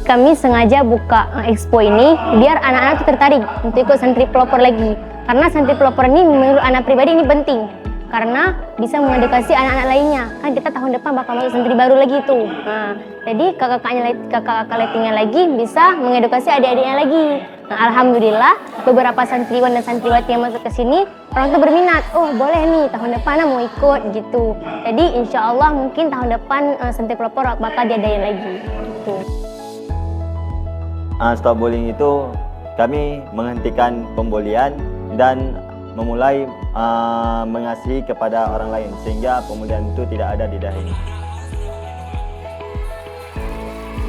kami sengaja buka expo ini biar anak-anak tuh tertarik untuk ikut santri pelopor lagi. Karena santri pelopor ini menurut anak pribadi ini penting. Karena bisa mengedukasi anak-anak lainnya. Kan kita tahun depan bakal masuk santri baru lagi tuh. Nah, jadi kakak-kakak lettingnya lagi bisa mengedukasi adik-adiknya lagi. Nah, alhamdulillah beberapa santriwan dan santriwati yang masuk ke sini orang tuh berminat. Oh, boleh nih tahun depan mau ikut gitu. Jadi insya Allah mungkin tahun depan santri pelopor bakal diadain lagi gitu. Stop bullying itu kami menghentikan pembulian dan memulai mengasihi kepada orang lain sehingga pembulian itu tidak ada di dahi.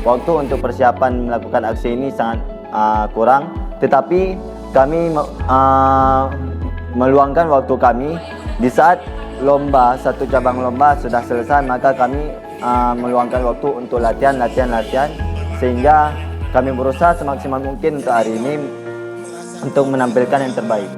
Waktu untuk persiapan melakukan aksi ini sangat kurang, tetapi kami meluangkan waktu kami di saat lomba, satu cabang lomba sudah selesai, maka kami meluangkan waktu untuk latihan sehingga kami berusaha semaksimal mungkin untuk hari ini untuk menampilkan yang terbaik.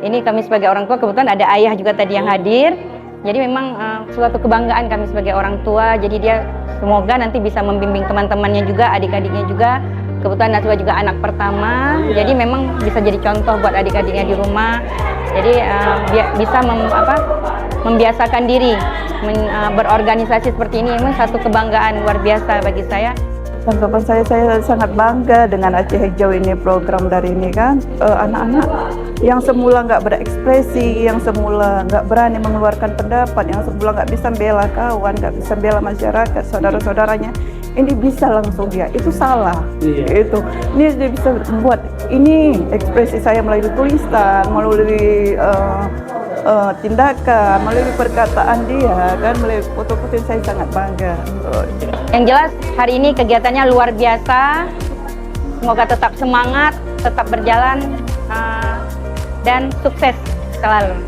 Ini kami sebagai orang tua, kebetulan ada ayah juga tadi yang hadir. Jadi memang suatu kebanggaan kami sebagai orang tua. Jadi dia semoga nanti bisa membimbing teman-temannya juga, adik-adiknya juga. Kebetulan Najwa juga anak pertama. Jadi memang bisa jadi contoh buat adik-adiknya di rumah. Jadi bisa membiasakan diri berorganisasi seperti ini. Memang satu kebanggaan luar biasa bagi saya. Tanggapan saya sangat bangga dengan Aceh Hijau ini, program dari ini kan. Anak-anak yang semula nggak berekspresi, yang semula nggak berani mengeluarkan pendapat, yang semula nggak bisa bela kawan, nggak bisa bela masyarakat, saudara-saudaranya, ini bisa langsung dia. Itu salah. Itu. Ini dia bisa membuat ini ekspresi saya melalui tulisan, melalui tindakan, melalui perkataan dia, kan, melalui foto-foto, saya sangat bangga. Yang jelas hari ini kegiatannya luar biasa. Semoga tetap semangat, tetap berjalan, dan sukses selalu.